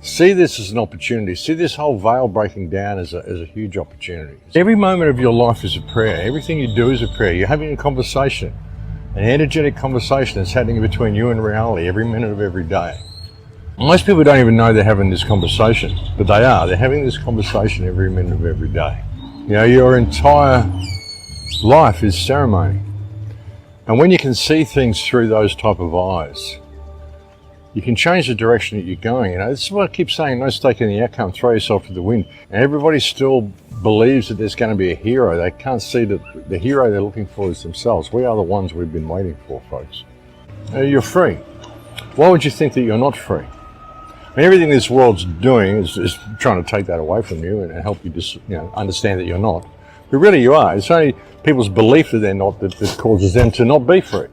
See this as an opportunity. See this whole veil breaking down as a huge opportunity. Every moment of your life is a prayer. Everything you do is a prayer. You're having a conversation, an energetic conversation that's happening between you and reality every minute of every day. Most people don't even know they're having this conversation, but they are. They're having this conversation every minute of every day. You know, your entire life is ceremony. And when you can see things through those type of eyes, you can change the direction that you're going. You know, this is what I keep saying, no stake in the outcome, throw yourself to the wind. And everybody still believes that there's going to be a hero. They can't see that the hero they're looking for is themselves. We are the ones we've been waiting for, folks. You're free. Why would you think that you're not free? I mean, everything this world's doing is trying to take that away from you and help you just, understand that you're not. But really you are. It's only people's belief that they're not that causes them to not be free.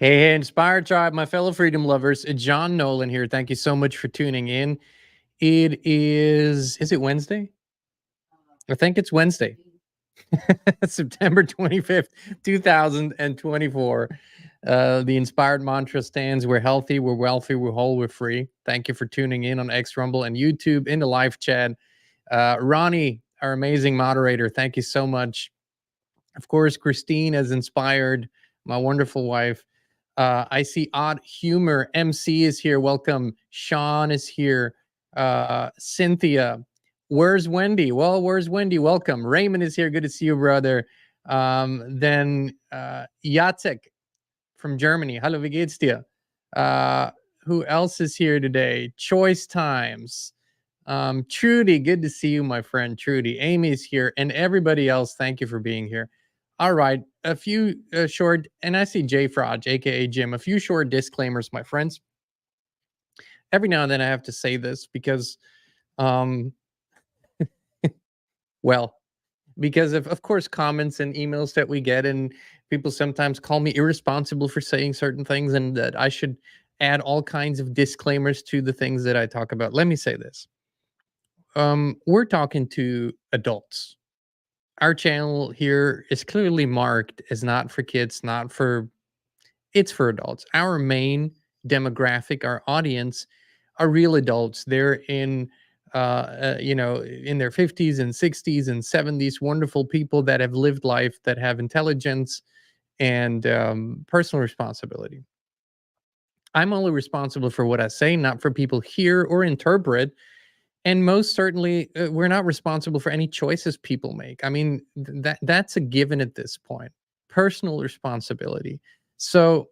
Hey, Inspired Tribe, my fellow freedom lovers, John Nolan here. Thank you so much for tuning in. Is it Wednesday? I think it's Wednesday. September 25th, 2024. The inspired mantra stands: we're healthy, we're wealthy, we're whole, we're free. Thank you for tuning in on X Rumble and YouTube in the live chat. Ronnie, our amazing moderator, thank you so much. Of course, Christine has inspired, my wonderful wife. I see Odd Humor. MC is here. Welcome. Sean is here. Cynthia. Where's Wendy? Well, where's Wendy? Welcome. Raymond is here. Good to see you, brother. Then Jacek from Germany. Hallo, wie geht's dir? Who else is here today? Choice Times. Trudy, good to see you, my friend Trudy. Amy's here. And everybody else, thank you for being here. All right, a few short, and I see Jay Frog, aka Jim, a few short disclaimers, my friends. Every now and then I have to say this because, well, because of course, comments and emails that we get, and people sometimes call me irresponsible for saying certain things and that I should add all kinds of disclaimers to the things that I talk about. Let me say this. We're talking to adults. Our channel here is clearly marked as not for kids, it's for adults. Our main demographic, our audience, are real adults. They're in, in their 50s and 60s and 70s, wonderful people that have lived life, that have intelligence and personal responsibility. I'm only responsible for what I say, not for people hear or interpret. And most certainly, we're not responsible for any choices people make. I mean, that's a given at this point. Personal responsibility. So,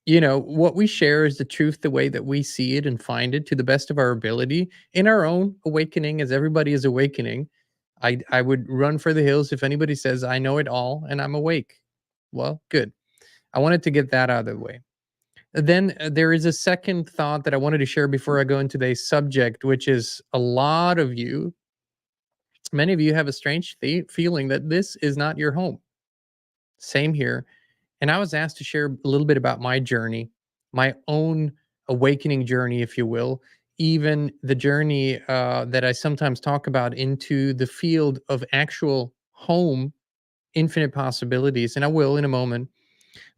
what we share is the truth the way that we see it and find it to the best of our ability in our own awakening, as everybody is awakening. I would run for the hills if anybody says, I know it all and I'm awake. Well, good. I wanted to get that out of the way. Then there is a second thought that I wanted to share before I go into today's subject, which is a lot of you, many of you have a strange feeling that this is not your home. Same here. And I was asked to share a little bit about my journey, my own awakening journey, if you will, even the journey that I sometimes talk about into the field of actual home, infinite possibilities. And I will in a moment.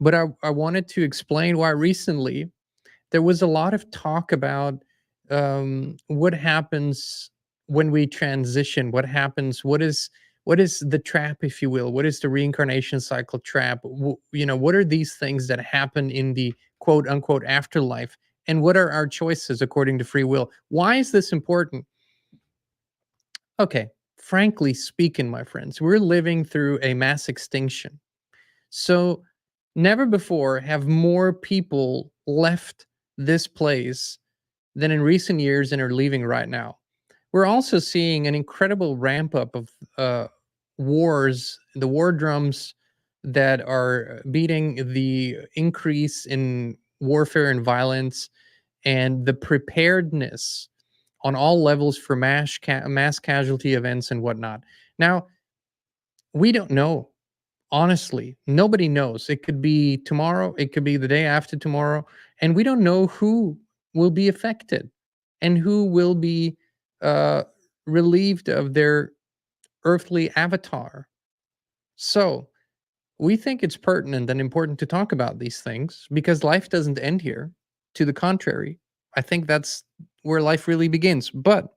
But I wanted to explain why recently there was a lot of talk about what happens when we transition. What happens? What is the trap, if you will? What is the reincarnation cycle trap? What are these things that happen in the quote unquote afterlife? And what are our choices according to free will? Why is this important? Okay, frankly speaking, my friends, we're living through a mass extinction. So never before have more people left this place than in recent years and are leaving right now. We're also seeing an incredible ramp up of wars, the war drums that are beating the increase in warfare and violence, and the preparedness on all levels for mass casualty events and whatnot. Now, We don't know. Honestly, nobody knows. It could be tomorrow, it could be the day after tomorrow, and we don't know who will be affected and who will be uh, relieved of their earthly avatar. So, we think it's pertinent and important to talk about these things because life doesn't end here. To the contrary, I think that's where life really begins. But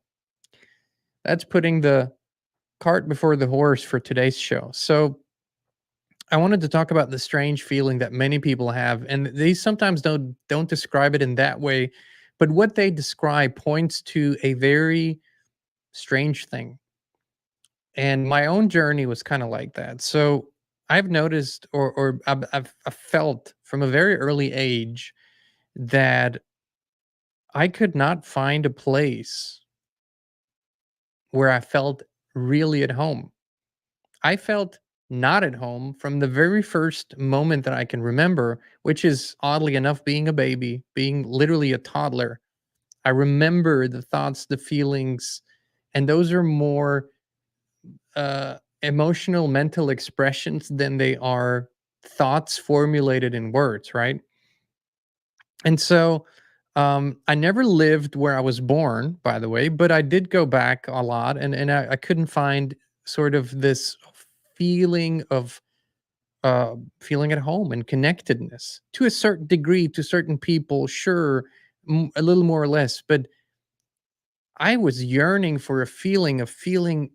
that's putting the cart before the horse for today's show. So, I wanted to talk about the strange feeling that many people have, and they sometimes don't describe it in that way, but what they describe points to a very strange thing. And my own journey was kind of like that. So I've noticed, or I've felt from a very early age that I could not find a place where I felt really at home. I felt not at home from the very first moment that I can remember, which is oddly enough being a baby, being literally a toddler. I remember the thoughts, the feelings, and those are more emotional, mental expressions than they are thoughts formulated in words, right? And so I never lived where I was born, by the way, but I did go back a lot, and I couldn't find sort of this feeling of feeling at home and connectedness to a certain degree to certain people, sure, a little more or less, but I was yearning for a feeling of feeling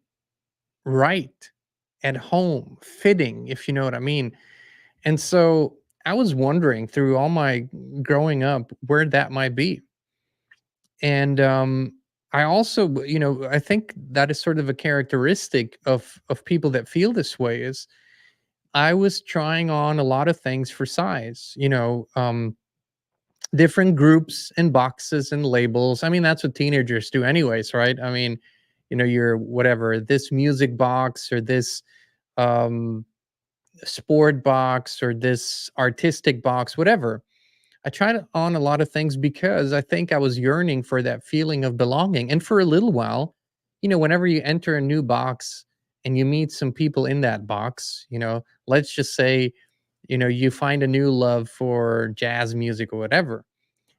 right, at home, fitting, if you know what I mean. And so I was wondering through all my growing up where that might be. And I also, I think that is sort of a characteristic of people that feel this way is I was trying on a lot of things for size, different groups and boxes and labels. I mean, that's what teenagers do anyways, right? I mean, you're whatever, this music box or this um sport box or this artistic box, whatever. I tried on a lot of things because I think I was yearning for that feeling of belonging. And for a little while, whenever you enter a new box and you meet some people in that box, let's just say, you find a new love for jazz music or whatever,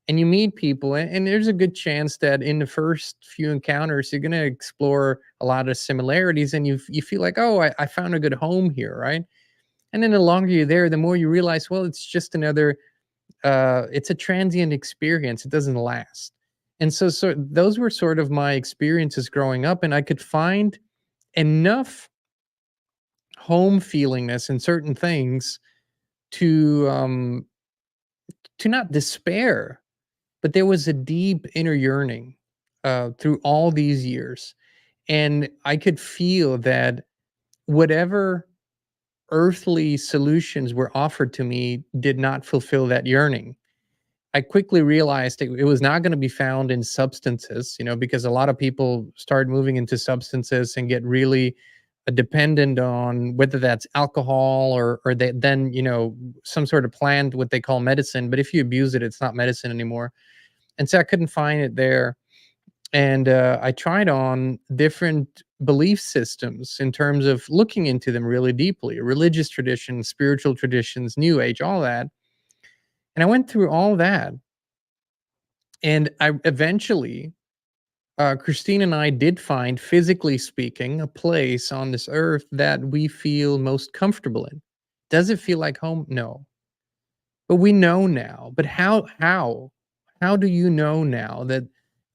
and you meet people, and there's a good chance that in the first few encounters, you're going to explore a lot of similarities and you feel like, oh, I found a good home here, right? And then the longer you're there, the more you realize, well, it's just another, it's a transient experience. It doesn't last. And so those were sort of my experiences growing up, and I could find enough home feelingness in certain things to not despair, but there was a deep inner yearning through all these years, and I could feel that whatever earthly solutions were offered to me did not fulfill that yearning. I quickly realized it was not going to be found in substances, because a lot of people start moving into substances and get really dependent on whether that's alcohol or they then, some sort of plant, what they call medicine. But if you abuse it, it's not medicine anymore. And so I couldn't find it there. And I tried on different belief systems in terms of looking into them really deeply, religious traditions, spiritual traditions, new age, all that. And I went through all that. And I eventually, Christine and I did find, physically speaking, a place on this earth that we feel most comfortable in. Does it feel like home? No. But we know now. But how do you know now that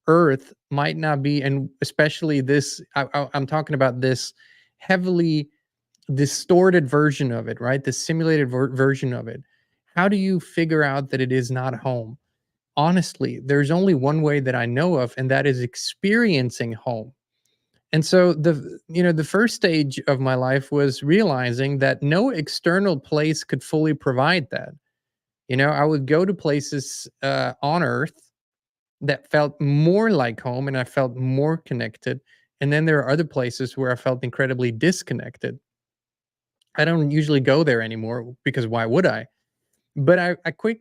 Earth might not be, and especially this, I'm talking about this heavily distorted version of it, right? The simulated version of it. How do you figure out that it is not home? Honestly, there's only one way that I know of, and that is experiencing home. And so the first stage of my life was realizing that no external place could fully provide that. I would go to places on Earth that felt more like home and I felt more connected. And then there are other places where I felt incredibly disconnected. I don't usually go there anymore because why would I? But I quite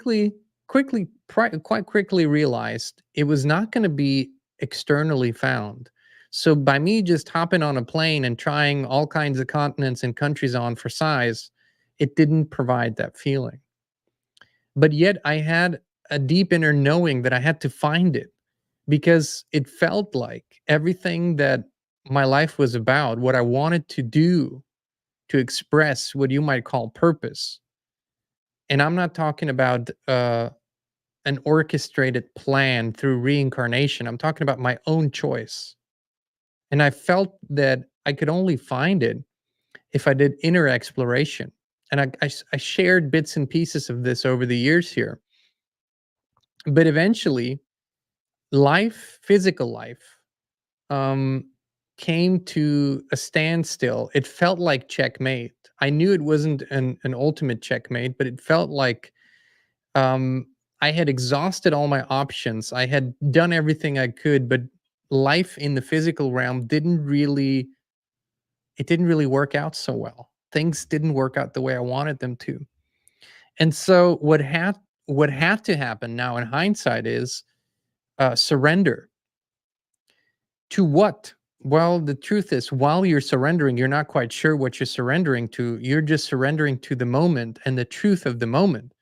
quickly realized it was not going to be externally found. So by me just hopping on a plane and trying all kinds of continents and countries on for size, it didn't provide that feeling. But yet I had a deep inner knowing that I had to find it, because it felt like everything that my life was about, what I wanted to do to express what you might call purpose. And I'm not talking about an orchestrated plan through reincarnation. I'm talking about my own choice. And I felt that I could only find it if I did inner exploration. And I shared bits and pieces of this over the years here. But eventually, life, physical life, um, came to a standstill. It felt like checkmate. I knew it wasn't an ultimate checkmate, but it felt like um, I had exhausted all my options. I had done everything I could, but life in the physical realm didn't really work out so well. Things didn't work out the way I wanted them to. And so what had to happen now in hindsight is surrender. To what? Well, the truth is, while you're surrendering, you're not quite sure what you're surrendering to. You're just surrendering to the moment and the truth of the moment.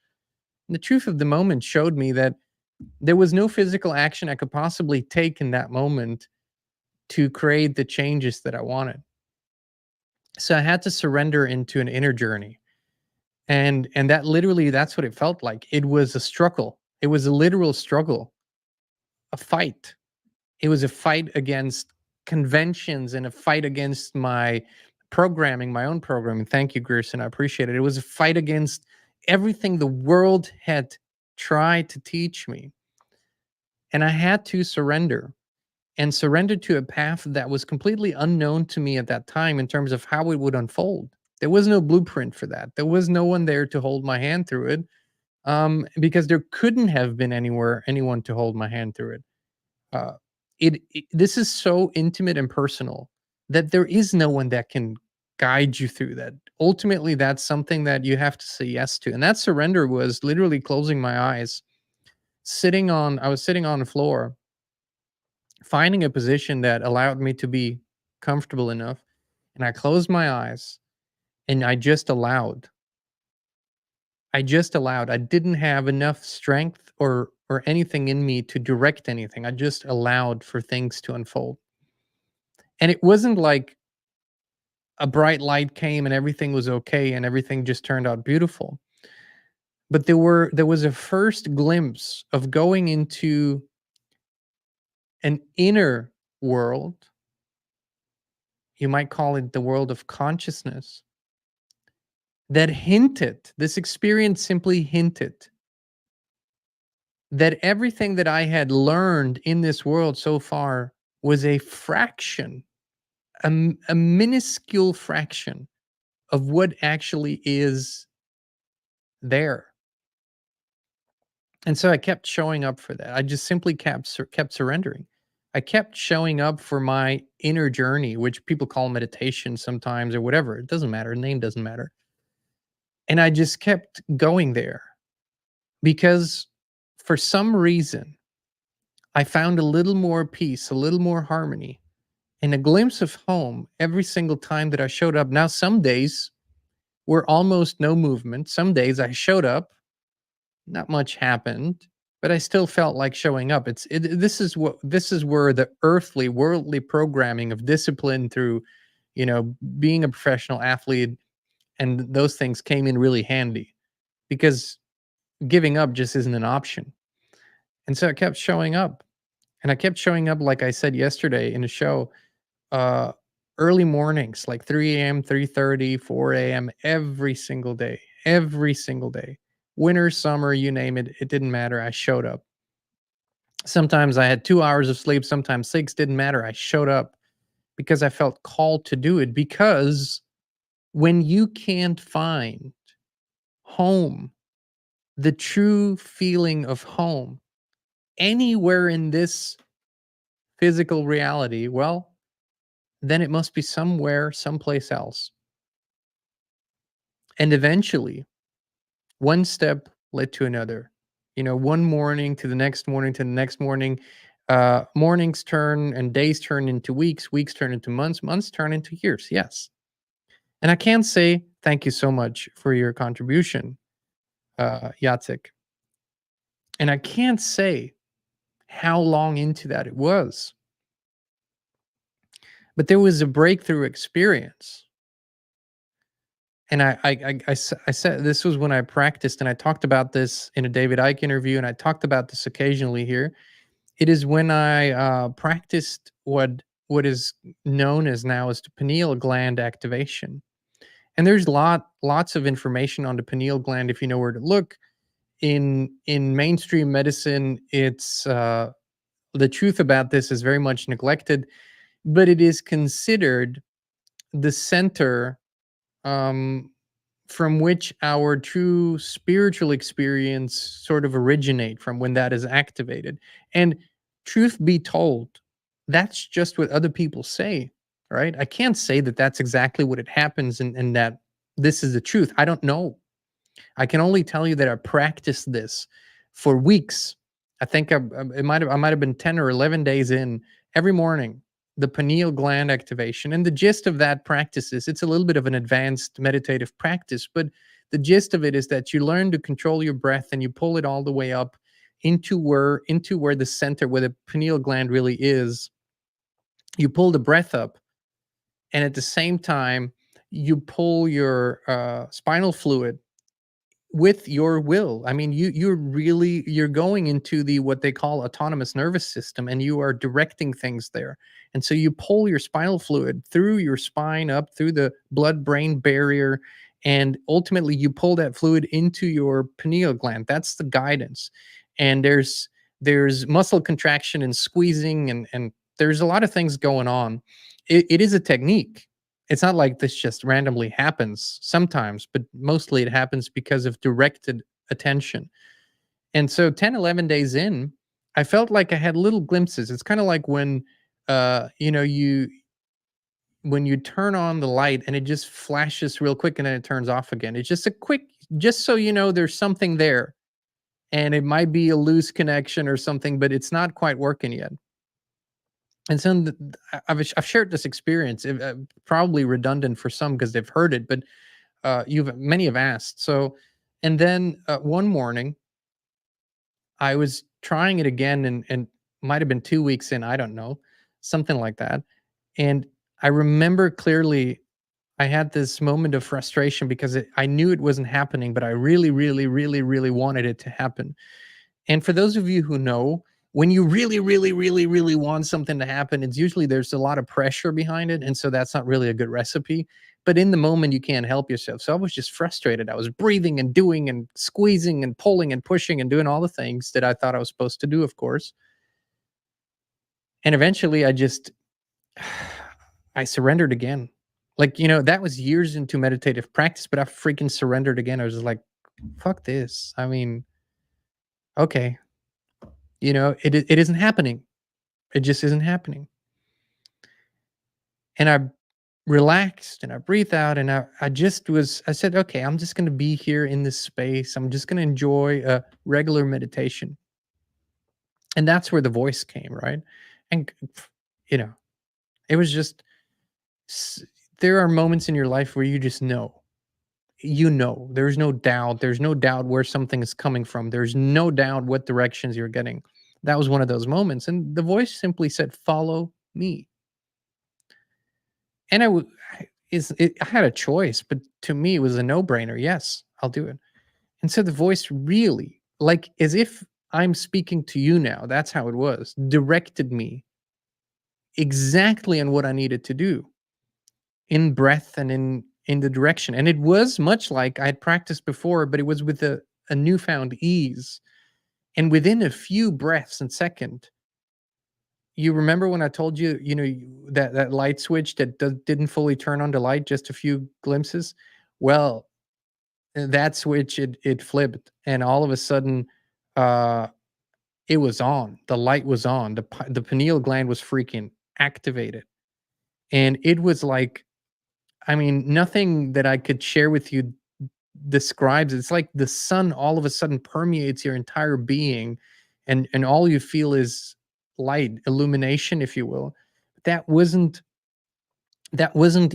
And the truth of the moment showed me that there was no physical action I could possibly take in that moment to create the changes that I wanted. So I had to surrender into an inner journey. And that literally, that's what it felt like. It was a struggle. It was a literal struggle, a fight. It was a fight against conventions and a fight against my programming, my own programming. Thank you, Gerson. I appreciate it. It was a fight against everything the world had tried to teach me. And I had to surrender, and surrender to a path that was completely unknown to me at that time in terms of how it would unfold. There was no blueprint for that. There was no one there to hold my hand through it, because there couldn't have been anyone to hold my hand through it. Uh, this is so intimate and personal that there is no one that can guide you through that. Ultimately, that's something that you have to say yes to. And that surrender was literally closing my eyes, I was sitting on the floor, finding a position that allowed me to be comfortable enough. And I closed my eyes and I just allowed. I just allowed. I didn't have enough strength or anything in me to direct anything. I just allowed for things to unfold. And it wasn't like a bright light came and everything was okay and everything just turned out beautiful. But there was a first glimpse of going into an inner world. You might call it the world of consciousness, that hinted, this experience simply hinted that everything that I had learned in this world so far was a fraction, a minuscule fraction of what actually is there. And so I kept showing up for that. I just simply kept surrendering. I kept showing up for my inner journey, which people call meditation sometimes or whatever. It doesn't matter. The name doesn't matter. And I just kept going there because for some reason, I found a little more peace, a little more harmony, and a glimpse of home every single time that I showed up. Now, some days were almost no movement. Some days I showed up, not much happened, but I still felt like showing up. This is where the earthly, worldly programming of discipline through, being a professional athlete and those things came in really handy, because giving up just isn't an option. And so I kept showing up. And I kept showing up, like I said yesterday in the show, uh, early mornings, like 3 a.m., 3:30, 4 a.m., every single day. Winter, summer, you name it, it didn't matter. I showed up. Sometimes I had 2 hours of sleep, sometimes six, didn't matter. I showed up because I felt called to do it. Because when you can't find home, the true feeling of home, anywhere in this physical reality, well, then it must be somewhere, someplace else. And eventually, one step led to another. One morning to the next morning to the next morning. Mornings turn and days turn into weeks, weeks turn into months, months turn into years. Yes. And I can't say thank you so much for your contribution, Jacek. And I can't say how long into that it was. But there was a breakthrough experience. And I said this was when I practiced, and I talked about this in a David Icke interview, and I talked about this occasionally here. It is when I practiced what is known as now as the pineal gland activation. And there's lots of information on the pineal gland if you know where to look. In mainstream medicine, it's the truth about this is very much neglected, but it is considered the center um, from which our true spiritual experience sort of originate from when that is activated. And truth be told, that's just what other people say, right? I can't say that that's exactly what it happens and that this is the truth. I don't know. I can only tell you that I practiced this for weeks. I think I might have been 10 or 11 days in every morning, the pineal gland activation. And the gist of that practice is it's a little bit of an advanced meditative practice, but the gist of it is that you learn to control your breath and you pull it all the way up into where the center, where the pineal gland really is. You pull the breath up, and at the same time, you pull your spinal fluid with your will. I mean, you're going into the what they call autonomous nervous system, and you are directing things there. And so you pull your spinal fluid through your spine up through the blood brain barrier, and ultimately you pull that fluid into your pineal gland. That's the guidance. And there's muscle contraction and squeezing, and there's a lot of things going on. It is a technique. It's not like this just randomly happens sometimes, but mostly it happens because of directed attention. And so 10, 11 days in, I felt like I had little glimpses. It's kind of like when when you turn on the light and it just flashes real quick and then it turns off again. It's just a quick, just so you know there's something there. And it might be a loose connection or something, but it's not quite working yet. And so I've shared this experience, probably redundant for some because they've heard it, but many have asked. So, and then one morning, I was trying it again, and might have been 2 weeks in, I don't know, something like that. And I remember clearly, I had this moment of frustration because I knew it wasn't happening, but I really, really, really, really wanted it to happen. And for those of you who know, when you really, really, really, really want something to happen, it's usually there's a lot of pressure behind it. And so that's not really a good recipe. But in the moment, you can't help yourself. So I was just frustrated. I was breathing and doing and squeezing and pulling and pushing and doing all the things that I thought I was supposed to do, of course. And eventually I surrendered again. Like, that was years into meditative practice, but I freaking surrendered again. I was just like, fuck this. I mean, okay. It isn't happening. It just isn't happening. And I relaxed and I breathed out and I said, okay, I'm just going to be here in this space. I'm just going to enjoy a regular meditation. And that's where the voice came, right? And, it was just, there are moments in your life where you just know. There's no doubt. There's no doubt where something is coming from. There's no doubt what directions you're getting. That was one of those moments. And the voice simply said, follow me. And I had a choice, but to me, it was a no-brainer. Yes, I'll do it. And so the voice really, like as if I'm speaking to you now, that's how it was, directed me exactly on what I needed to do in breath and in the direction. And it was much like I had practiced before, but it was with a newfound ease. And within a few breaths and second, you remember when I told you, that light switch that didn't fully turn on the light, just a few glimpses? Well, that switch, it flipped, and all of a sudden, uh, it was on. The light was on. The pineal gland was freaking activated, and it was like, I mean, nothing that I could share with you describes it. It's like the sun all of a sudden permeates your entire being, and all you feel is light, illumination, if you will. That wasn't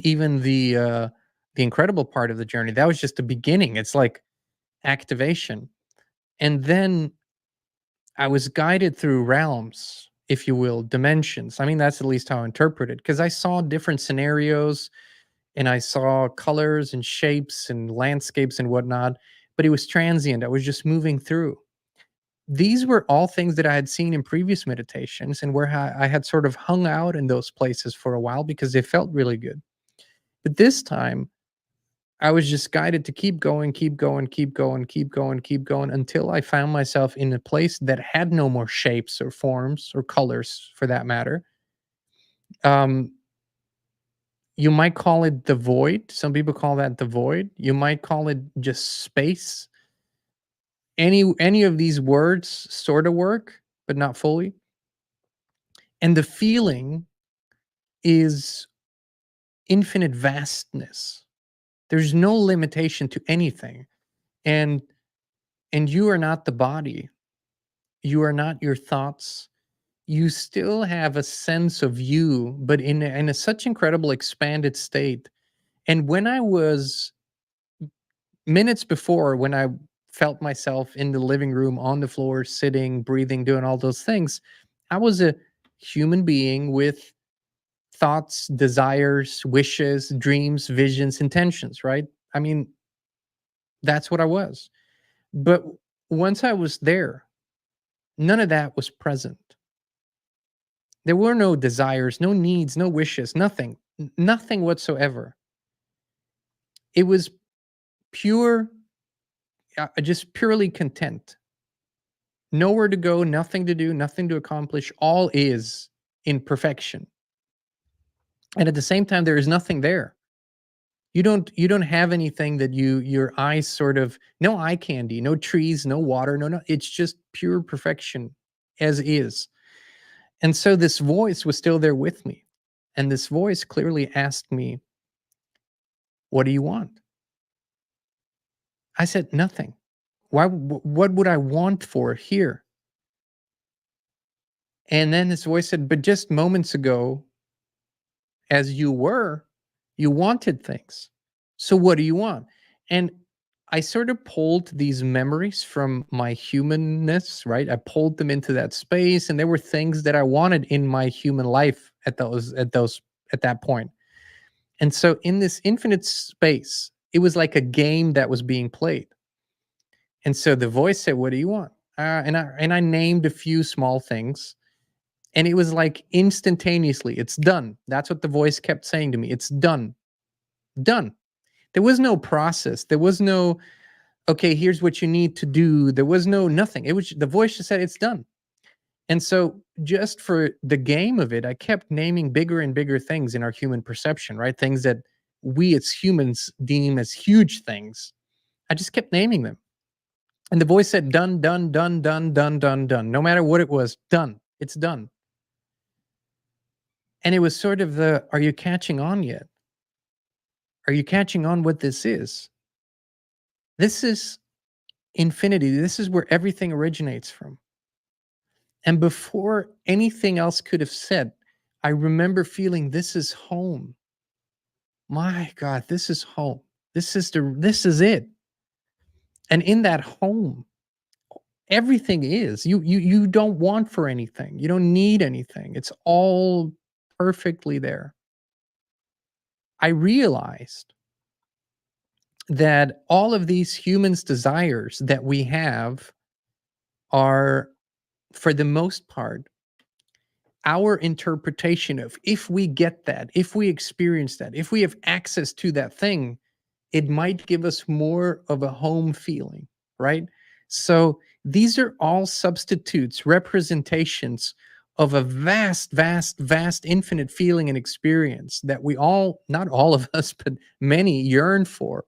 even the incredible part of the journey. That was just the beginning. It's like activation. And then I was guided through realms, if you will, dimensions. I mean, that's at least how I interpret it, because I saw different scenarios and I saw colors and shapes and landscapes and whatnot, but it was transient. I was just moving through. These were all things that I had seen in previous meditations and where I had sort of hung out in those places for a while because they felt really good. But this time, I was just guided to keep going, keep going, keep going, keep going, keep going until I found myself in a place that had no more shapes or forms or colors for that matter. Um, you might call it the void. Some people call that the void. You might call it just space. Any of these words sort of work, but not fully. And the feeling is infinite vastness. There's no limitation to anything. And you are not the body. You are not your thoughts. You still have a sense of you, but in a such incredible expanded state. And when I was minutes before, when I felt myself in the living room, on the floor, sitting, breathing, doing all those things, I was a human being with thoughts, desires, wishes, dreams, visions, intentions, right? I mean, that's what I was. But once I was there, none of that was present. There were no desires, no needs, no wishes, nothing, nothing whatsoever. It was pure, just purely content. Nowhere to go, nothing to do, nothing to accomplish. All is in perfection. And at the same time, there is nothing there. You don't have anything that your eyes sort of, no eye candy, no trees, no water, no. It's just pure perfection as is. And so this voice was still there with me. And this voice clearly asked me, "What do you want?" I said, "Nothing. Why? What would I want for here?" And then this voice said, "But just moments ago, as you were, you wanted things. So what do you want?" And I sort of pulled these memories from my humanness, right? I pulled them into that space, and there were things that I wanted in my human life at that point. And so in this infinite space, it was like a game that was being played. And so the voice said, "What do you want?" And I named a few small things, and it was like instantaneously, "It's done." That's what the voice kept saying to me. "It's done, done." There was no process. There was no, "Okay, here's what you need to do." There was no nothing. It was the voice just said, "It's done." And so just for the game of it, I kept naming bigger and bigger things in our human perception, right? Things that we as humans deem as huge things. I just kept naming them. And the voice said, "Done, done, done, done, done, done, done." No matter what it was, done. It's done. And it was sort of the, are you catching on yet? Are you catching on what this is? This is infinity. This is where everything originates from. And before anything else could have said, I remember feeling, this is home. My God, this is home. This is it. And in that home, everything is. You don't want for anything. You don't need anything. It's all perfectly there. I realized that all of these humans' desires that we have are, for the most part, our interpretation of, if we get that, if we experience that, if we have access to that thing, it might give us more of a home feeling, right? So these are all substitutes, representations of a vast, vast, vast, infinite feeling and experience that we all, not all of us, but many yearn for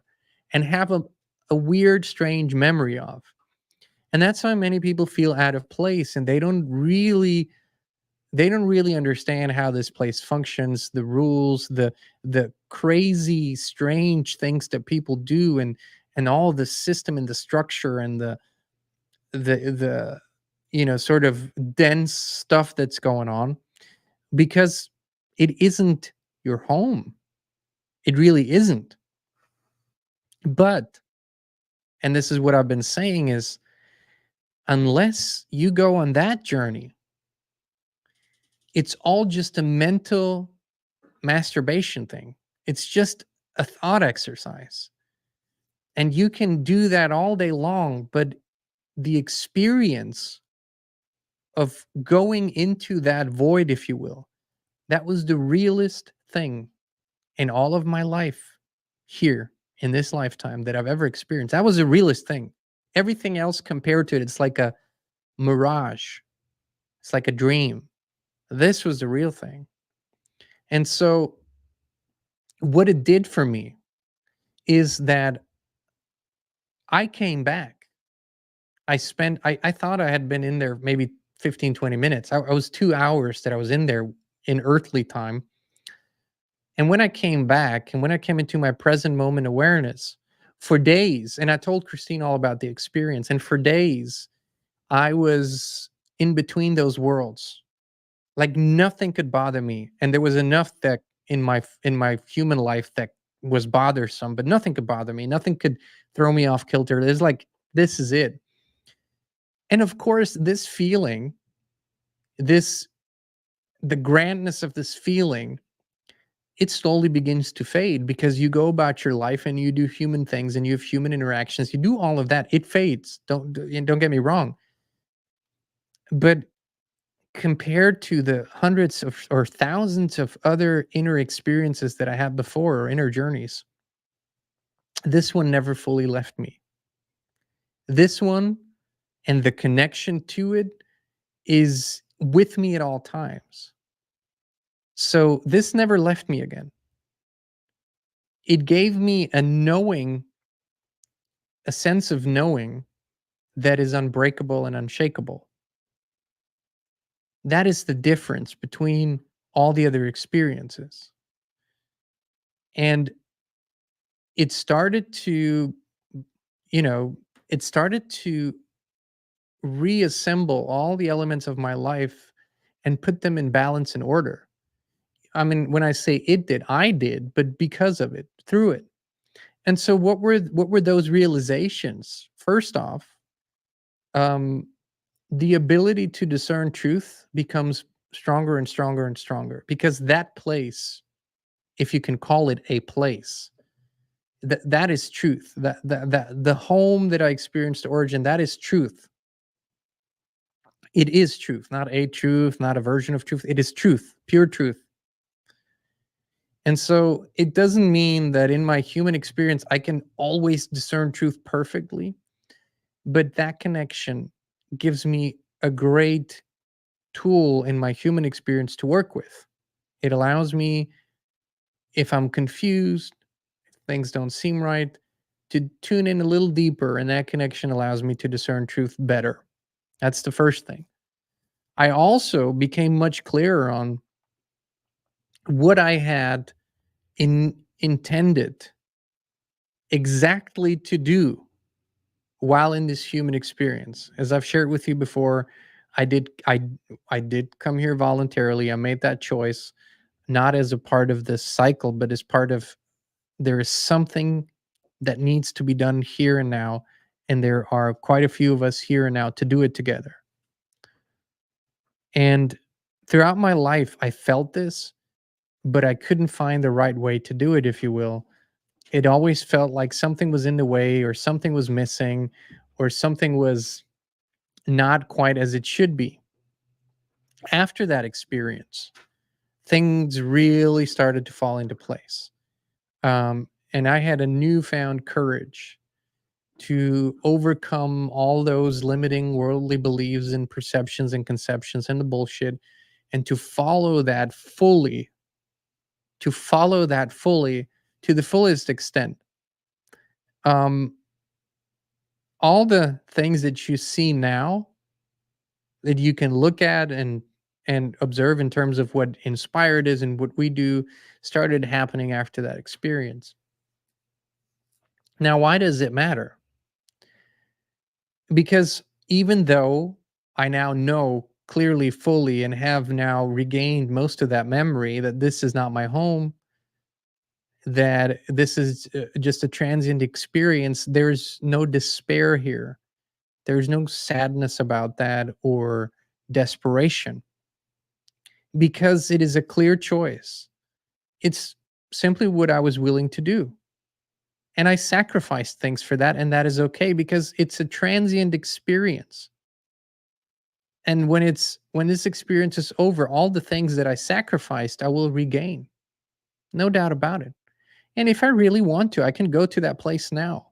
and have a weird, strange memory of. And that's why many people feel out of place, and they don't really understand how this place functions, the rules, the crazy, strange things that people do, and all the system and the structure and the sort of dense stuff that's going on, because it isn't your home. It really isn't. But, and this is what I've been saying, is unless you go on that journey, it's all just a mental masturbation thing. It's just a thought exercise. And you can do that all day long, but the experience of going into that void, if you will, that was the realest thing in all of my life here in this lifetime that I've ever experienced. That was the realest thing. Everything else compared to it, it's like a mirage. It's like a dream. This was the real thing. And so what it did for me is that I came back. I thought I had been in there maybe 15, 20 minutes. I was 2 hours that I was in there in earthly time. And when I came back and when I came into my present moment awareness for days, and I told Christine all about the experience, and for days I was in between those worlds. Like nothing could bother me. And there was enough that in my human life that was bothersome, but nothing could bother me. Nothing could throw me off kilter. It's like, this is it. And of course, this feeling, the grandness of this feeling, it slowly begins to fade because you go about your life and you do human things and you have human interactions. You do all of that. It fades. Don't get me wrong. But compared to the hundreds of or thousands of other inner experiences that I had before, or inner journeys, this one never fully left me. This one and the connection to it is with me at all times. So this never left me again. It gave me a knowing, a sense of knowing that is unbreakable and unshakable. That is the difference between all the other experiences. And it started to, it started to reassemble all the elements of my life and put them in balance and order. I mean, when I say it did, I did, but because of it, through it. And so what were those realizations? First off, the ability to discern truth becomes stronger and stronger and stronger, because that place, if you can call it a place, that is truth. That the home that I experienced, the origin, that is truth. It is truth, not a truth, not a version of truth. It is truth, pure truth. And so it doesn't mean that in my human experience I can always discern truth perfectly, but that connection gives me a great tool in my human experience to work with. It allows me, if I'm confused, if things don't seem right, to tune in a little deeper, and that connection allows me to discern truth better. That's the first thing. I also became much clearer on what I had intended exactly to do while in this human experience. As I've shared with you before, I did come here voluntarily. I made that choice, not as a part of this cycle, but as part of, there is something that needs to be done here and now, and there are quite a few of us here and now to do it together. And throughout my life, I felt this, but I couldn't find the right way to do it, if you will. It always felt like something was in the way, or something was missing, or something was not quite as it should be. After that experience, things really started to fall into place. And I had a newfound courage to overcome all those limiting worldly beliefs and perceptions and conceptions and the bullshit, and to follow that fully, to the fullest extent. All the things that you see now that you can look at and observe in terms of what Inspired is and what we do started happening after that experience. Now, why does it matter? Because even though I now know clearly, fully, and have now regained most of that memory that this is not my home, that this is just a transient experience. There's no despair here. There's no sadness about that or desperation, because it is a clear choice. It's simply what I was willing to do. And I sacrificed things for that, and that is okay because it's a transient experience. And when this experience is over, all the things that I sacrificed, I will regain. No doubt about it. And if I really want to, I can go to that place now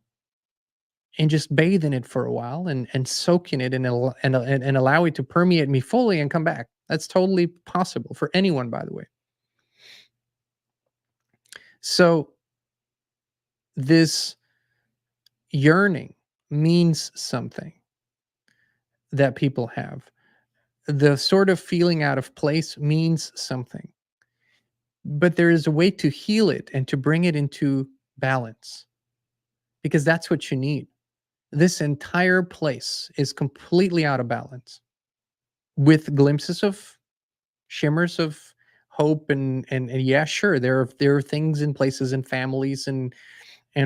and just bathe in it for a while and soak in it and allow it to permeate me fully and come back. That's totally possible for anyone, by the way. So this yearning means something that people have. The sort of feeling out of place means something. But there is a way to heal it and to bring it into balance, because that's what you need. This entire place is completely out of balance, with glimpses of shimmers of hope and yeah, sure, there are things in places and families and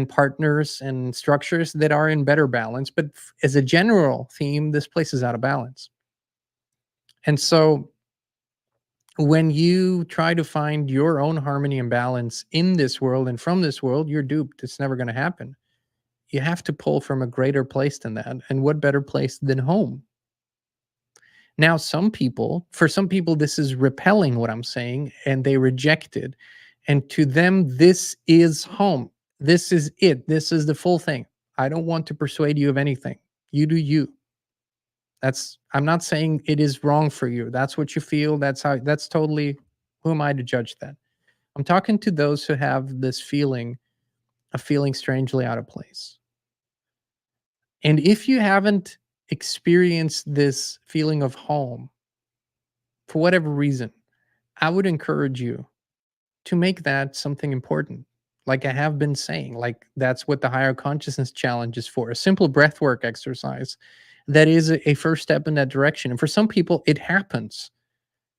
partners and structures that are in better balance, but as a general theme, this place is out of balance. And so when you try to find your own harmony and balance in this world and from this world, you're duped. It's never going to happen. You have to pull from a greater place than that. And what better place than home? Now, for some people, this is repelling what I'm saying, and they reject it. And to them, this is home. This is it. This is the full thing. I don't want to persuade you of anything. You do you. I'm not saying it is wrong for you. That's what you feel. That's totally, who am I to judge that? I'm talking to those who have this feeling of feeling strangely out of place. And if you haven't experienced this feeling of home for whatever reason, I would encourage you to make that something important. Like I have been saying, like that's what the higher consciousness challenge is for. A simple breathwork exercise that is a first step in that direction. And for some people, it happens.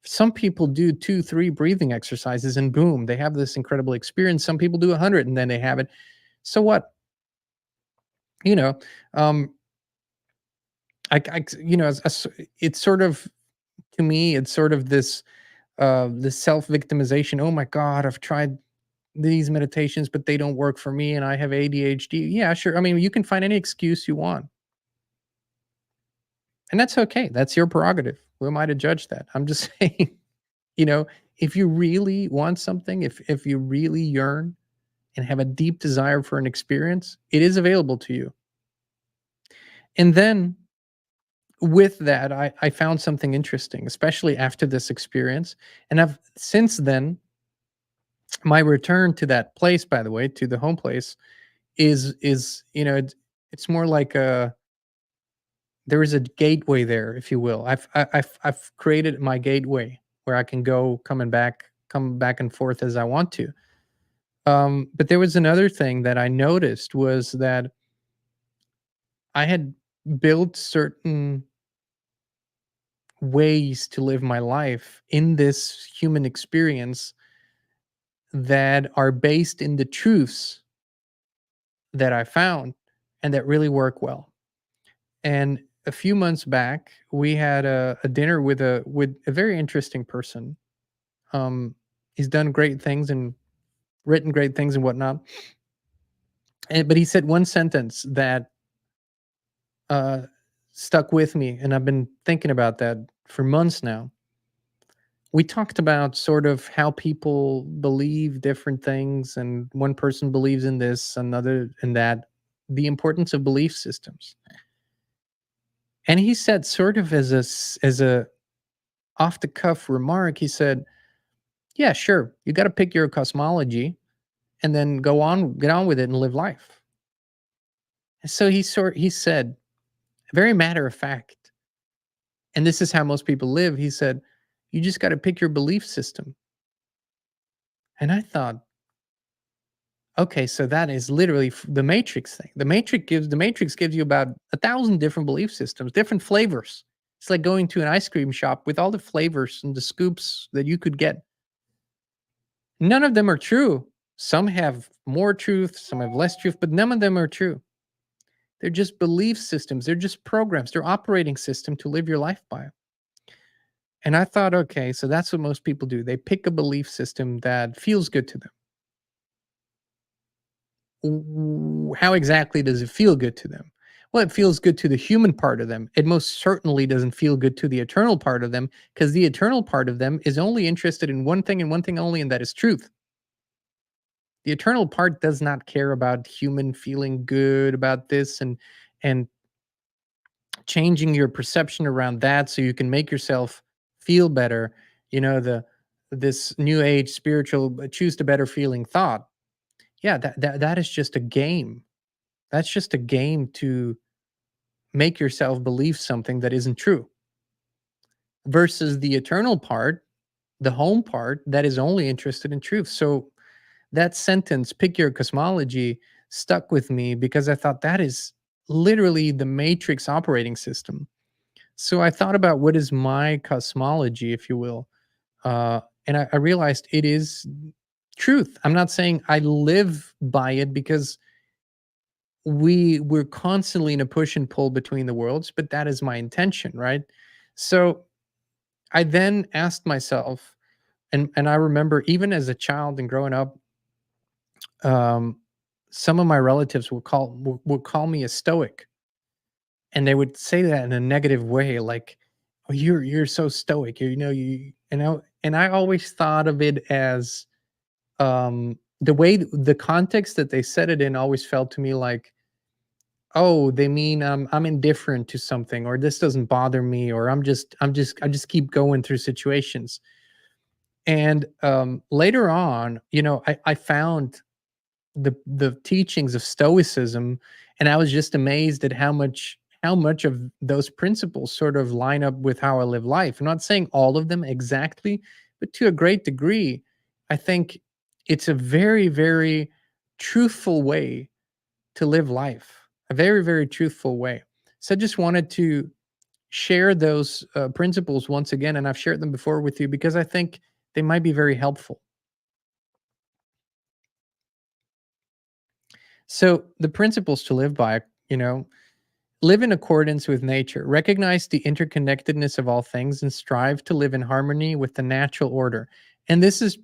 Some people do 2, 3 breathing exercises and boom, they have this incredible experience. Some people do 100 and then they have it. So what? You know, it's sort of, to me, it's sort of this self-victimization. Oh my God, I've tried these meditations, but they don't work for me and I have ADHD. Yeah, sure. I mean, you can find any excuse you want. And that's okay. That's your prerogative. Who am I to judge that? I'm just saying, if you really want something, if you really yearn and have a deep desire for an experience, it is available to you. And then with that, I found something interesting, especially after this experience. And I've since then, my return to that place, by the way, to the home place, is it's more like there is a gateway there, if you will. I've created my gateway where I can go, come back and forth as I want to. But there was another thing that I noticed, was that I had built certain ways to live my life in this human experience that are based in the truths that I found and that really work well. And a few months back, we had a dinner with a very interesting person. He's done great things and written great things and whatnot. But he said one sentence that uh, stuck with me, and I've been thinking about that for months now. We talked about sort of how people believe different things, and one person believes in this, another in that, the importance of belief systems. And he said, sort of as a off the cuff remark, he said, "Yeah, sure, you got to pick your cosmology, and then get on with it, and live life." And so he said, very matter of fact, and this is how most people live. He said, "You just got to pick your belief system." And I thought, okay, so that is literally the Matrix thing. The Matrix gives you about 1,000 different belief systems, different flavors. It's like going to an ice cream shop with all the flavors and the scoops that you could get. None of them are true. Some have more truth, some have less truth, but none of them are true. They're just belief systems. They're just programs. They're operating system to live your life by. And I thought, okay, so that's what most people do. They pick a belief system that feels good to them. How exactly does it feel good to them? Well, it feels good to the human part of them. It most certainly doesn't feel good to the eternal part of them, because the eternal part of them is only interested in one thing and one thing only, and that is truth. The eternal part does not care about human feeling good about this and changing your perception around that so you can make yourself feel better. This new age spiritual choose the better feeling thought. Yeah, that is just a game. That's just a game to make yourself believe something that isn't true. Versus the eternal part, the home part, that is only interested in truth. So that sentence, pick your cosmology, stuck with me because I thought that is literally the matrix operating system. So I thought about what is my cosmology, if you will. And I realized it is truth. I'm not saying I live by it, because we're constantly in a push and pull between the worlds, but that is my intention, right? So I then asked myself, and I remember even as a child and growing up, um, some of my relatives would call me a stoic, and they would say that in a negative way, like, "Oh, you're so stoic. And I always thought of it as the way the context that they said it in always felt to me like, oh, they mean I'm indifferent to something, or this doesn't bother me, or I just keep going through situations. And later on, I found the teachings of stoicism, and I was just amazed at how much of those principles sort of line up with how I live life. I'm not saying all of them exactly, but to a great degree, I think it's a very, very truthful way to live life, a very, very truthful way. So I just wanted to share those principles once again, and I've shared them before with you because I think they might be very helpful. So the principles to live by, you know, live in accordance with nature, recognize the interconnectedness of all things, and strive to live in harmony with the natural order. And this is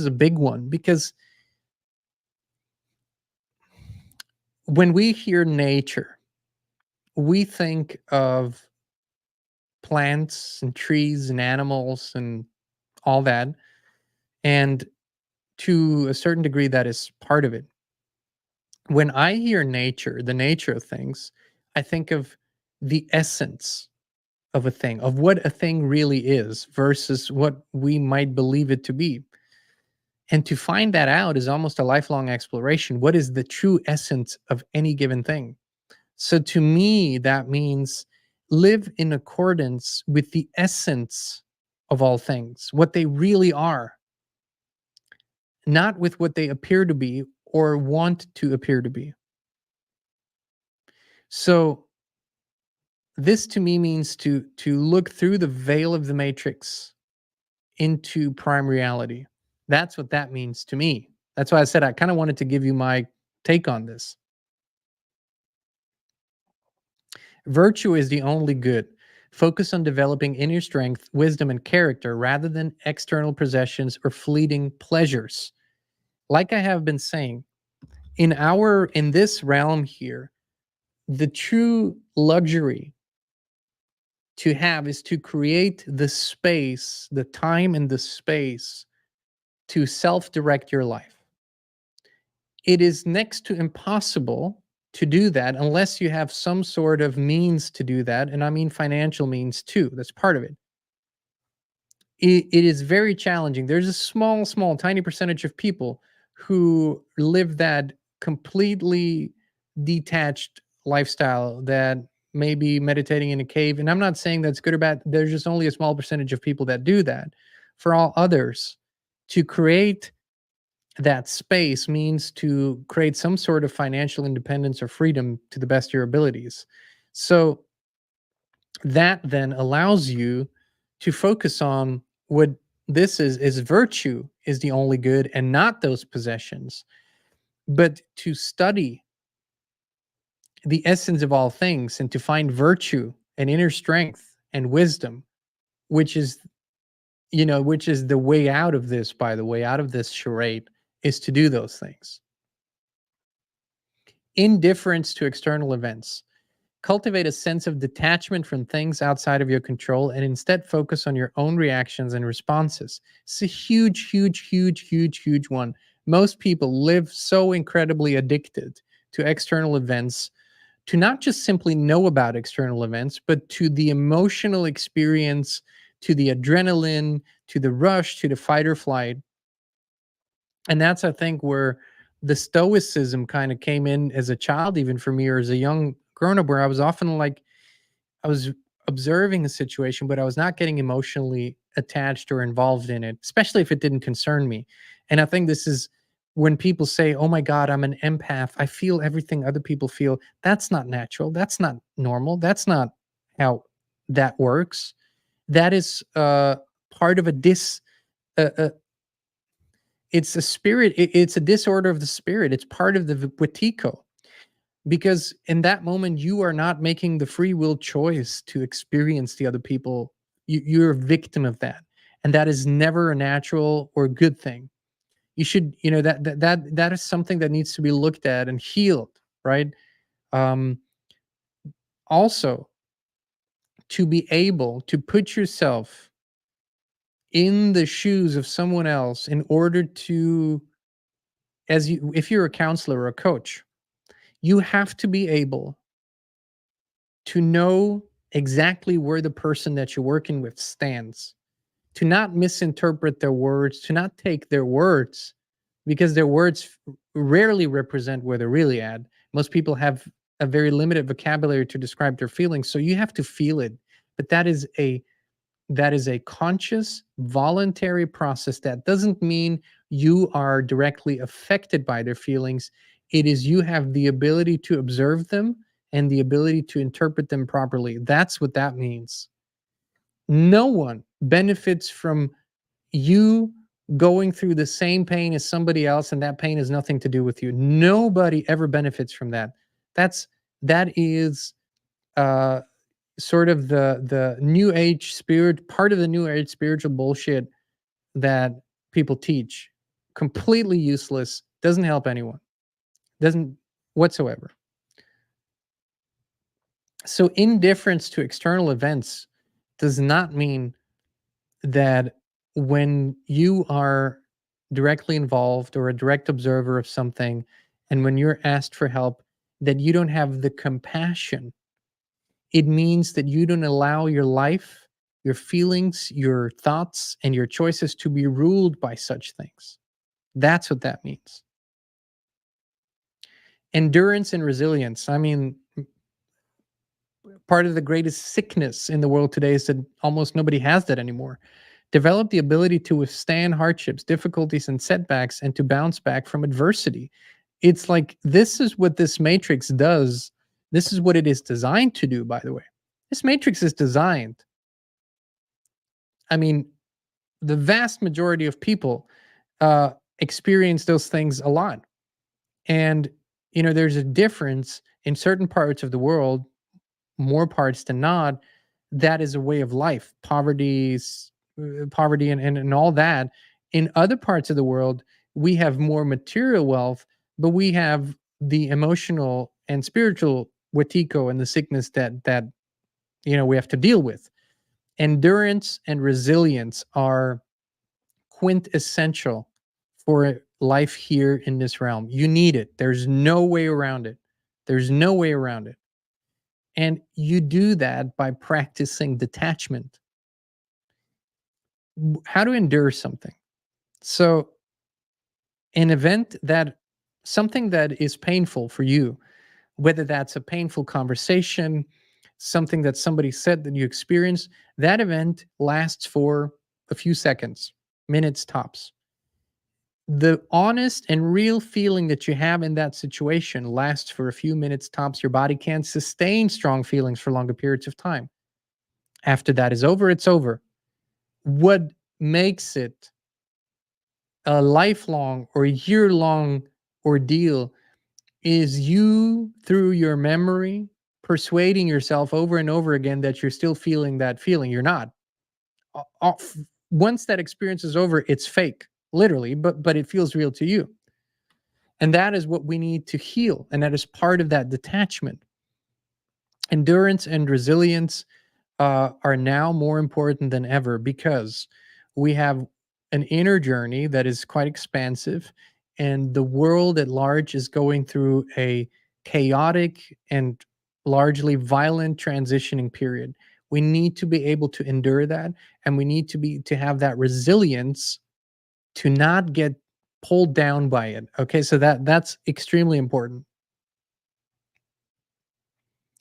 a big one, because when we hear nature, we think of plants and trees and animals and all that. And to a certain degree, that is part of it. When I hear nature, the nature of things, I think of the essence of a thing, of what a thing really is versus what we might believe it to be. And to find that out is almost a lifelong exploration. What is the true essence of any given thing? So to me, that means live in accordance with the essence of all things, what they really are, not with what they appear to be or want to appear to be. So this to me means to look through the veil of the matrix into prime reality. That's what that means to me. That's why I said I kind of wanted to give you my take on this. Virtue is the only good. Focus on developing inner strength, wisdom, and character rather than external possessions or fleeting pleasures. Like I have been saying, in this realm here, the true luxury to have is to create the space, the time and the space to self-direct your life. It is next to impossible to do that unless you have some sort of means to do that, and I mean financial means too. That's part of it. It is very challenging. There's a small, tiny percentage of people who live that completely detached lifestyle, that may be meditating in a cave. And I'm not saying that's good or bad. There's just only a small percentage of people that do that. For all others, to create that space means to create some sort of financial independence or freedom to the best of your abilities. So That then allows you to focus on what this is virtue is the only good and not those possessions, but to study the essence of all things and to find virtue and inner strength and wisdom, which is, which is the way out of this, by the way, out of this charade, is to do those things. Indifference to external events. Cultivate a sense of detachment from things outside of your control and instead focus on your own reactions and responses. It's a huge, huge, huge, huge, huge one. Most people live so incredibly addicted to external events, to not just simply know about external events, but to the emotional experience, to the adrenaline, to the rush, to the fight or flight. And that's, I think, where the stoicism kind of came in as a child, even for me, or as a young grown up, where I was often like, I was observing a situation, but I was not getting emotionally attached or involved in it, especially if it didn't concern me. And I think this is when people say, oh my God, I'm an empath. I feel everything other people feel. That's not natural. That's not normal. That's not how that works. That is part of it's a spirit. It's a disorder of the spirit. It's part of the Wetiko. Because in that moment, you are not making the free will choice to experience the other people. You're a victim of that. And that is never a natural or good thing. You should, that is something that needs to be looked at and healed, right? Um, Also, to be able to put yourself in the shoes of someone else in order to, if you're a counselor or a coach, you have to be able to know exactly where the person that you're working with stands, to not misinterpret their words, to not take their words, because their words rarely represent where they're really at. Most people have a very limited vocabulary to describe their feelings, so you have to feel it. But that is a conscious, voluntary process. That doesn't mean you are directly affected by their feelings. It is you have the ability to observe them and the ability to interpret them properly. That's what that means. No one benefits from you going through the same pain as somebody else, and that pain has nothing to do with you. Nobody ever benefits from that. That is uh, sort of the new age spirit, part of the new age spiritual bullshit that people teach. Completely useless, doesn't help anyone, doesn't whatsoever. So indifference to external events does not mean that when you are directly involved or a direct observer of something, and when you're asked for help, that you don't have the compassion. It means that you don't allow your life, your feelings, your thoughts, and your choices to be ruled by such things. That's what that means. Endurance and resilience. I mean, part of the greatest sickness in the world today is that almost nobody has that anymore. Develop the ability to withstand hardships, difficulties, and setbacks, and to bounce back from adversity. It's like this is what this matrix does. This is what it is designed to do, by the way. This matrix is designed. I mean, the vast majority of people experience those things a lot. And, there's a difference in certain parts of the world, more parts than not, that is a way of life. Poverty and all that. In other parts of the world, we have more material wealth, but we have the emotional and spiritual wetiko and the sickness that we have to deal with. Endurance and resilience are quintessential for life here in this realm. You need it. There's no way around it. There's no way around it. And you do that by practicing detachment. How to endure something. So, something that is painful for you, whether that's a painful conversation, something that somebody said that you experienced, that event lasts for a few seconds, minutes tops. The honest and real feeling that you have in that situation lasts for a few minutes tops. Your body can't sustain strong feelings for longer periods of time. After that is over, it's over. What makes it a lifelong or year-long ordeal is you, through your memory, persuading yourself over and over again that you're still feeling that feeling. You're not. Once that experience is over, it's fake, literally, but it feels real to you. And that is what we need to heal. And that is part of that detachment. Endurance and resilience are now more important than ever because we have an inner journey that is quite expansive, and the world at large is going through a chaotic and largely violent transitioning period. We need to be able to endure that, and we need to have that resilience to not get pulled down by it. Okay, so that's extremely important.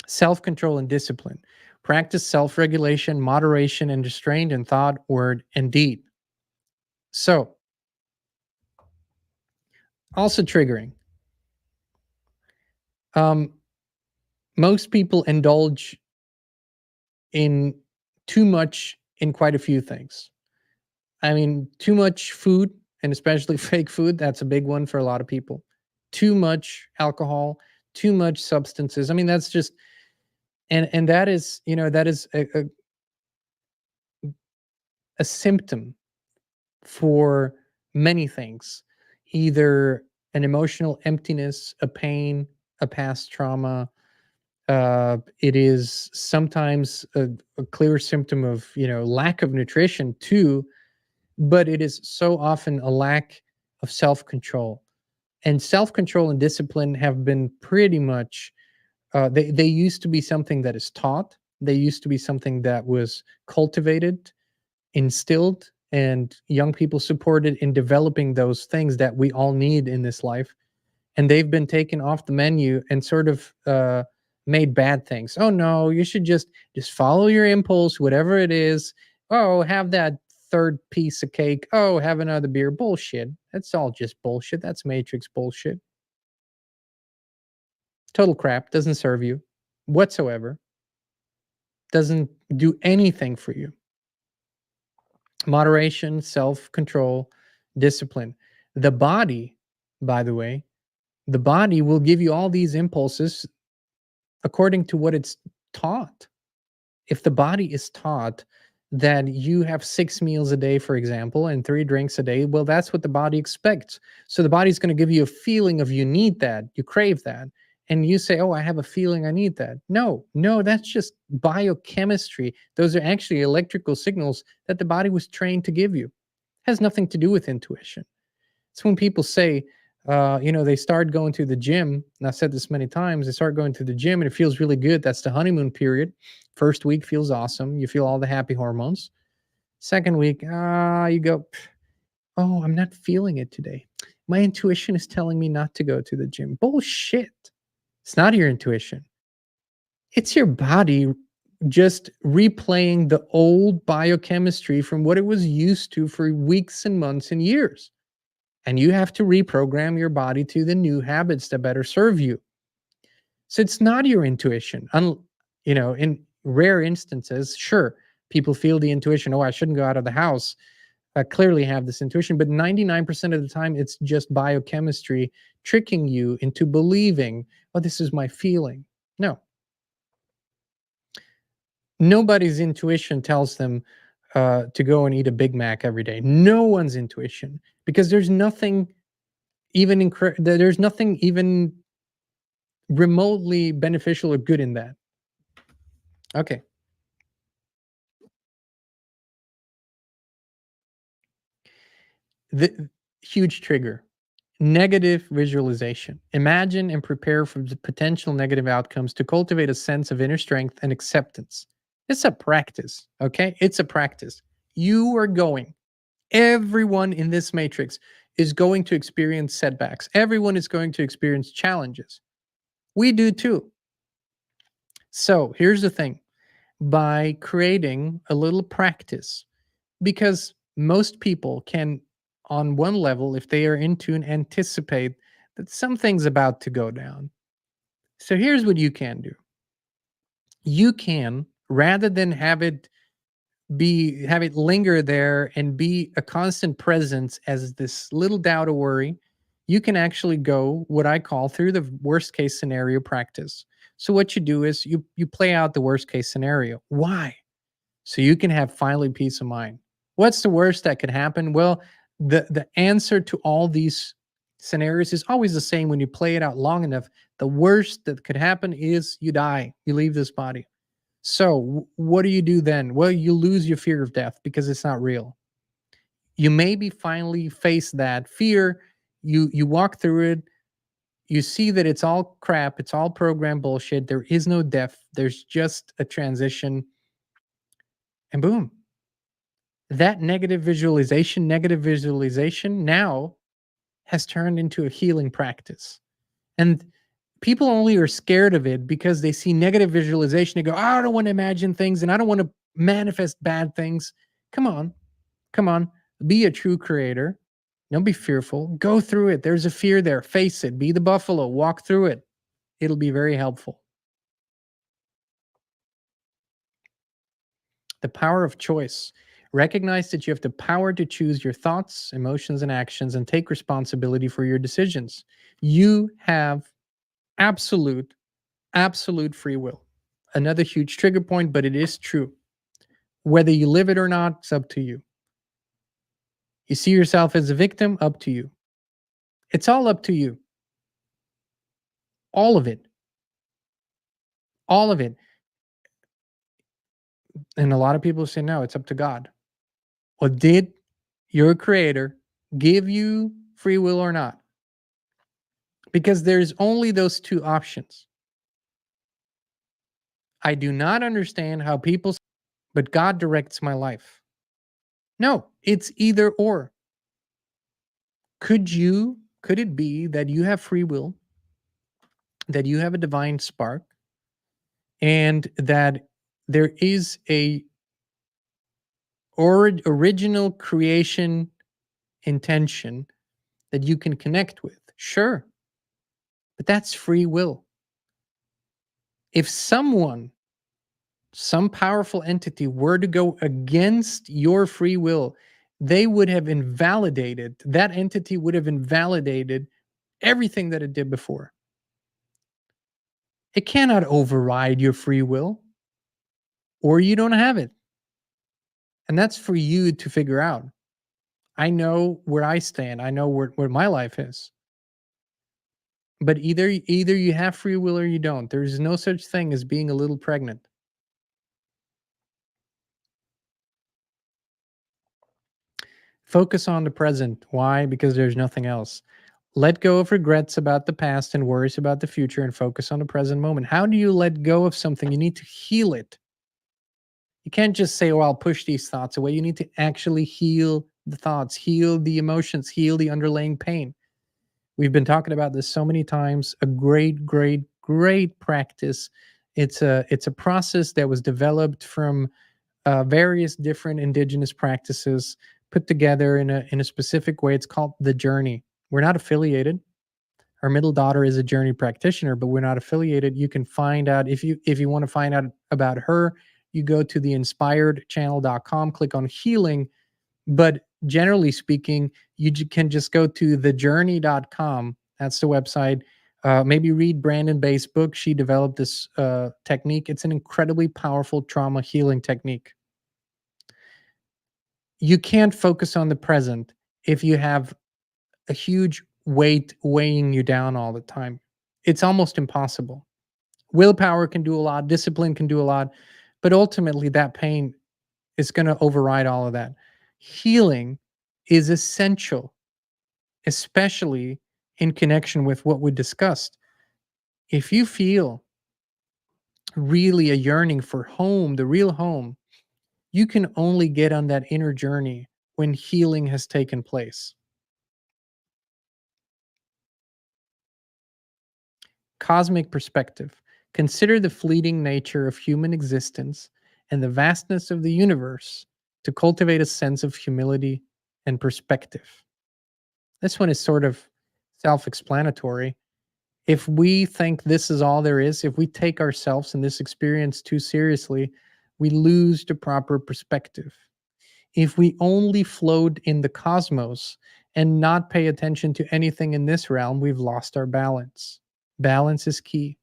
Self-control and discipline. Practice self-regulation, moderation, and restraint in thought, word, and deed. So, also triggering. Most people indulge in too much in quite a few things. I mean, too much food, and especially fake food, that's a big one for a lot of people. Too much alcohol, too much substances. I mean, that's just, and that is, that is a symptom for many things, either an emotional emptiness, a pain, a past trauma. It is sometimes a clear symptom of lack of nutrition too, but it is so often a lack of self-control. And self-control and discipline have been pretty much they used to be something that is taught. They used to be something that was cultivated, instilled, and young people supported in developing those things that we all need in this life. And they've been taken off the menu and sort of made bad things. Oh no, you should just follow your impulse, whatever it is. Oh, have that third piece of cake. Oh, have another beer. Bullshit. That's all just bullshit. That's Matrix bullshit. Total crap. Doesn't serve you whatsoever. Doesn't do anything for you. Moderation, self-control, discipline. The body, by the way, the body will give you all these impulses according to what it's taught. If the body is taught that you have 6 meals a day, for example, and 3 drinks a day, well, that's what the body expects. So the body's going to give you a feeling of you need that, you crave that. And you say, oh, I have a feeling I need that. No, that's just biochemistry. Those are actually electrical signals that the body was trained to give you. It has nothing to do with intuition. It's when people say, they start going to the gym, and I've said this many times, they start going to the gym and it feels really good. That's the honeymoon period. First week feels awesome. You feel all the happy hormones. Second week, you go, oh, I'm not feeling it today. My intuition is telling me not to go to the gym. Bullshit. It's not your intuition. It's your body just replaying the old biochemistry from what it was used to for weeks and months and years. And you have to reprogram your body to the new habits that better serve you. So it's not your intuition. In rare instances, sure, people feel the intuition, oh, I shouldn't go out of the house. I clearly have this intuition, but 99% of the time, it's just biochemistry tricking you into believing, oh, this is my feeling. No. Nobody's intuition tells them to go and eat a Big Mac every day. No one's intuition, because there's nothing even there's nothing even remotely beneficial or good in that. Okay. The huge trigger. Negative visualization. Imagine and prepare for the potential negative outcomes to cultivate a sense of inner strength and acceptance. It's a practice, okay? It's a practice. Everyone in this matrix is going to experience setbacks. Everyone is going to experience challenges. We do too. So here's the thing. By creating a little practice, because most people can, on one level, if they are in tune, anticipate that something's about to go down. So here's what you can do. You can rather than have it linger there and be a constant presence as this little doubt or worry, you can actually go what I call through the worst case scenario practice. So what you do is you play out the worst case scenario. Why? So you can have finally peace of mind. What's the worst that could happen? Well, the answer to all these scenarios is always the same when you play it out long enough. The worst that could happen is you die, you leave this body. So what do you do then? Well, you lose your fear of death because it's not real. You maybe finally face that fear. You walk through it. You see that it's all crap. It's all program bullshit. There is no death. There's just a transition. And boom. That negative visualization now has turned into a healing practice. And people only are scared of it because they see negative visualization. They go, I don't want to imagine things and I don't want to manifest bad things. Come on, be a true creator. Don't be fearful. Go through it. There's a fear there. Face it. Be the buffalo. Walk through it. It'll be very helpful. The power of choice. Recognize that you have the power to choose your thoughts, emotions, and actions and take responsibility for your decisions. You have absolute free will. Another huge trigger point, but it is true. Whether you live it or not, it's up to you. You see yourself as a victim, up to you. It's all up to you. All of it. All of it. And a lot of people say, no, it's up to God. Well, did your creator give you free will or not? Because there's only those two options. I do not understand how people say, but God directs my life. No, it's either or. Could it be that you have free will, that you have a divine spark, and that there is a original creation intention that you can connect with? Sure. But that's free will. If some powerful entity were to go against your free will, that entity would have invalidated everything that it did before. It cannot override your free will, or you don't have it. And that's for you to figure out. I know where I stand. I know where my life is. But either you have free will or you don't. There's no such thing as being a little pregnant. Focus on the present. Why? Because there's nothing else. Let go of regrets about the past and worries about the future and focus on the present moment. How do you let go of something? You need to heal it. You can't just say, oh, I'll push these thoughts away. You need to actually heal the thoughts, heal the emotions, heal the underlying pain. We've been talking about this so many times. A great practice. It's a process that was developed from various different indigenous practices put together in a specific way. It's called the journey. We're not affiliated. Our middle daughter is a journey practitioner, but we're not affiliated. You can find out if you want to find out about her, you go to the inspiredchannel.com, click on healing. But generally speaking, you can just go to thejourney.com. That's the website. Maybe read Brandon Bay's book. She developed this technique. It's an incredibly powerful trauma healing technique. You can't focus on the present if you have a huge weight weighing you down all the time. It's almost impossible. Willpower can do a lot, discipline can do a lot, but ultimately that pain is going to override all of that. Healing is essential, especially in connection with what we discussed. If you feel really a yearning for home, the real home, you can only get on that inner journey when healing has taken place. Cosmic perspective. Consider the fleeting nature of human existence and the vastness of the universe to cultivate a sense of humility and perspective. This one is sort of self-explanatory. If we think this is all there is, if we take ourselves and this experience too seriously, we lose the proper perspective. If we only float in the cosmos and not pay attention to anything in this realm, we've lost our balance. Balance is key.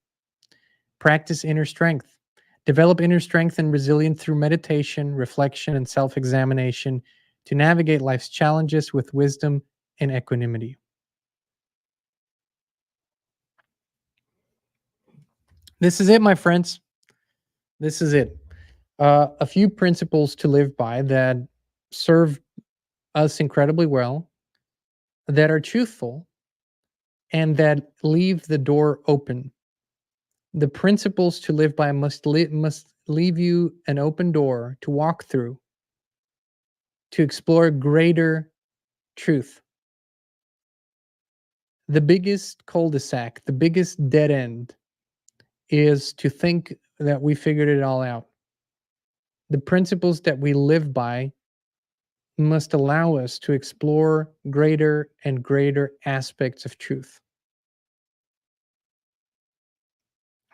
Practice inner strength. Develop inner strength and resilience through meditation, reflection, and self-examination to navigate life's challenges with wisdom and equanimity. This is it, my friends. This is it. A few principles to live by that serve us incredibly well, that are truthful, and that leave the door open. The principles to live by must leave you an open door to walk through, to explore greater truth. The biggest cul-de-sac, the biggest dead end is to think that we figured it all out. The principles that we live by must allow us to explore greater and greater aspects of truth.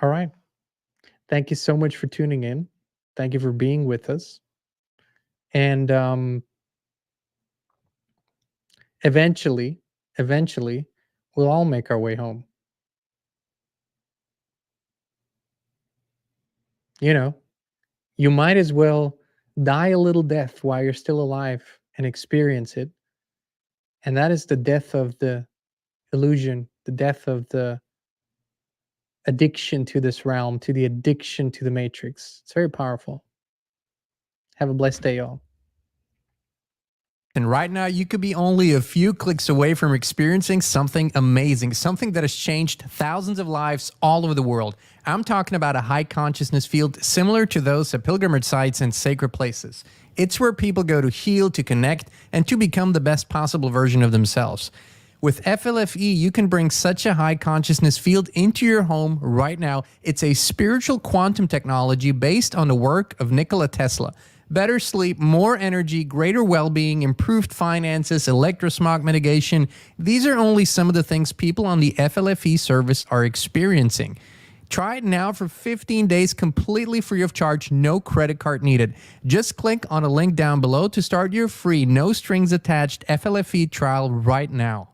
All right. Thank you so much for tuning in. Thank you for being with us. And eventually, we'll all make our way home. You know, you might as well die a little death while you're still alive and experience it. And that is the death of the illusion, the death of the addiction to this realm, to the addiction to the matrix. It's very powerful. Have a blessed day, y'all. And right now, you could be only a few clicks away from experiencing something amazing, something that has changed thousands of lives all over the world. I'm talking about a high consciousness field similar to those at pilgrimage sites and sacred places. It's where people go to heal, to connect, and to become the best possible version of themselves. With FLFE, you can bring such a high consciousness field into your home right now. It's a spiritual quantum technology based on the work of Nikola Tesla. Better sleep, more energy, greater well-being, improved finances, electrosmog mitigation. These are only some of the things people on the FLFE service are experiencing. Try it now for 15 days completely free of charge, no credit card needed. Just click on a link down below to start your free, no strings attached FLFE trial right now.